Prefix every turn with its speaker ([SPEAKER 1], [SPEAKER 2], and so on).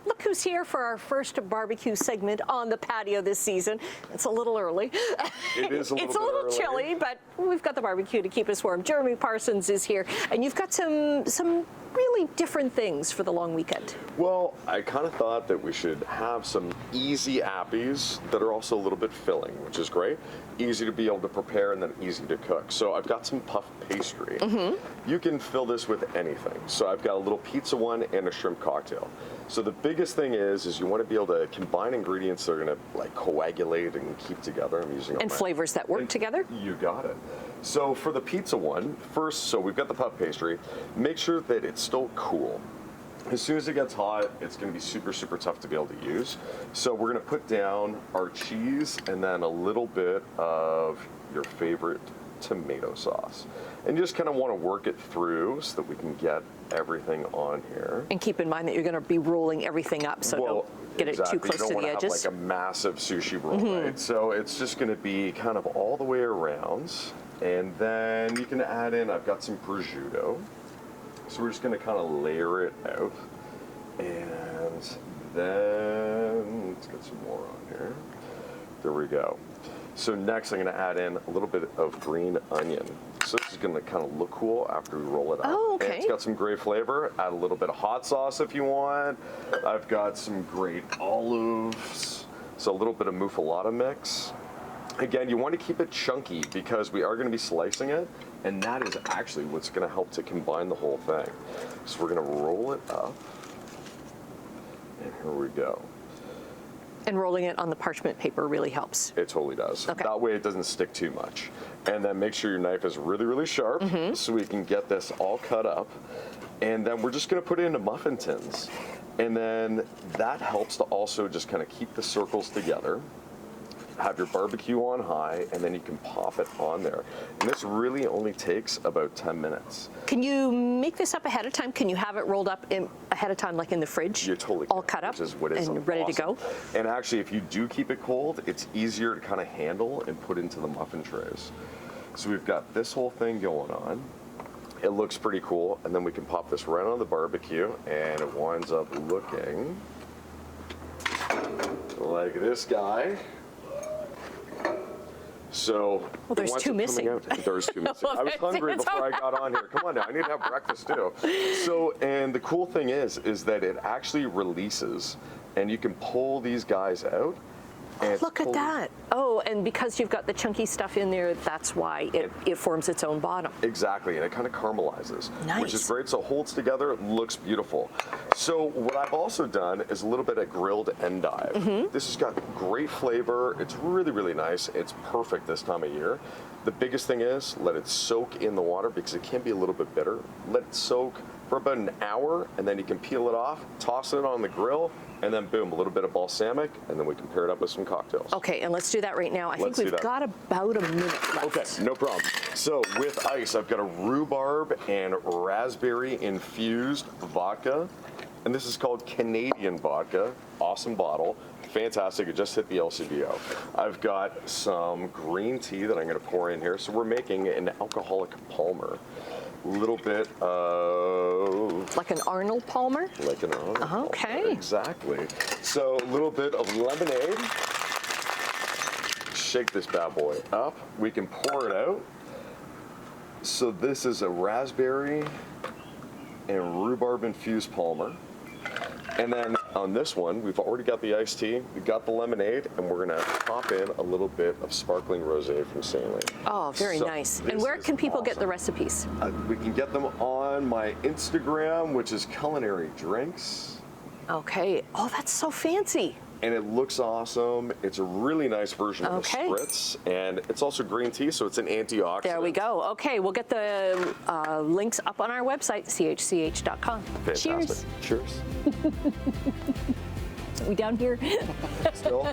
[SPEAKER 1] look who's here for our first barbecue segment on the patio this season. It's a little early.
[SPEAKER 2] It is a little
[SPEAKER 1] It's a little chilly, but we've got the barbecue to keep us warm. Jeremy Parsons is here, and you've got some really different things for the long weekend.
[SPEAKER 2] Well, I kind of thought that we should have some easy appies that are also a little bit filling, which is great. Easy to be able to prepare and then easy to cook. So I've got some puff pastry. You can fill this with anything. So I've got a little pizza one and a shrimp cocktail. So the biggest thing is you want to be able to combine ingredients that are going to like coagulate and keep together. I'm using
[SPEAKER 1] and flavors that work together.
[SPEAKER 2] You got it. So for the pizza one, first, so we've got the puff pastry. Make sure that it's still cool. As soon as it gets hot, it's going to be super, super tough to be able to use. So we're going to put down our cheese and then a little bit of your favorite tomato sauce. And you just kind of want to work it through so that we can get everything on here.
[SPEAKER 1] And keep in mind that you're going to be rolling everything up, so don't get it too close to the edges.
[SPEAKER 2] You don't want to have like a massive sushi roll, right? So it's just going to be kind of all the way around. And then you can add in, I've got some prosciutto. So we're just going to kind of layer it out. And then let's get some more on here. There we go. So next I'm going to add in a little bit of green onion. So this is going to kind of look cool after we roll it up.
[SPEAKER 1] Oh, okay.
[SPEAKER 2] And it's got some great flavor. Add a little bit of hot sauce if you want. I've got some great olives. So a little bit of muffaletta mix. Again, you want to keep it chunky because we are going to be slicing it, and that is actually what's going to help to combine the whole thing. So we're going to roll it up, and here we go.
[SPEAKER 1] And rolling it on the parchment paper really helps.
[SPEAKER 2] It totally does.
[SPEAKER 1] Okay.
[SPEAKER 2] That way it doesn't stick too much. And then make sure your knife is really, really sharp so we can get this all cut up. And then we're just going to put it into muffin tins. And then that helps to also just kind of keep the circles together. Have your barbecue on high, and then you can pop it on there. And this really only takes about 10 minutes.
[SPEAKER 1] Can you make this up ahead of time? Can you have it rolled up ahead of time, like in the fridge?
[SPEAKER 2] You totally
[SPEAKER 1] all
[SPEAKER 2] can,
[SPEAKER 1] cut up
[SPEAKER 2] which is what is
[SPEAKER 1] and ready to go?
[SPEAKER 2] And actually, if you do keep it cold, it's easier to kind of handle and put into the muffin trays. So we've got this whole thing going on. It looks pretty cool, and then we can pop this right on the barbecue, and it winds up looking like this guy. So
[SPEAKER 1] there's two missing.
[SPEAKER 2] There's two missing. I was hungry before I got on here. Come on now, I need to have breakfast too. So, and the cool thing is that it actually releases, and you can pull these guys out. And
[SPEAKER 1] look at that. Oh, and because you've got the chunky stuff in there, that's why it forms its own bottom.
[SPEAKER 2] Exactly, and it kind of caramelizes,
[SPEAKER 1] nice.
[SPEAKER 2] Which is great. So it holds together, it looks beautiful. So what I've also done is a little bit of grilled endive. This has got great flavor. It's really, really nice. It's perfect this time of year. The biggest thing is let it soak in the water because it can be a little bit bitter. Let it soak for about an hour, and then you can peel it off, toss it on the grill, and then boom, a little bit of balsamic, and then we can pair it up with some cocktails.
[SPEAKER 1] Okay, and let's do that right now. I think we've got about a minute left.
[SPEAKER 2] Okay, no problem. So with ice, I've got a rhubarb and raspberry infused vodka, and this is called Canadian vodka. Awesome bottle. Fantastic, it just hit the LCBO. I've got some green tea that I'm gonna pour in here. So we're making an alcoholic Palmer. A little bit of...
[SPEAKER 1] Like an Arnold Palmer?
[SPEAKER 2] Like an Arnold Palmer.
[SPEAKER 1] Okay.
[SPEAKER 2] Exactly. So a little bit of lemonade. Shake this bad boy up. We can pour it out. So this is a raspberry and rhubarb infused Palmer. And then on this one, we've already got the iced tea, we've got the lemonade, and we're gonna pop in a little bit of sparkling rosé from Stanley.
[SPEAKER 1] Oh, very nice. And where can people get the recipes?
[SPEAKER 2] We can get them on my Instagram, which is Culinary Drinks.
[SPEAKER 1] Okay. Oh, that's so fancy.
[SPEAKER 2] And it looks awesome. It's a really nice version of the spritz, and it's also green tea, so it's an antioxidant.
[SPEAKER 1] There we go. Okay, we'll get the links up on our website, chch.com.
[SPEAKER 2] Fantastic. Cheers.
[SPEAKER 1] Are we down here?
[SPEAKER 2] Still?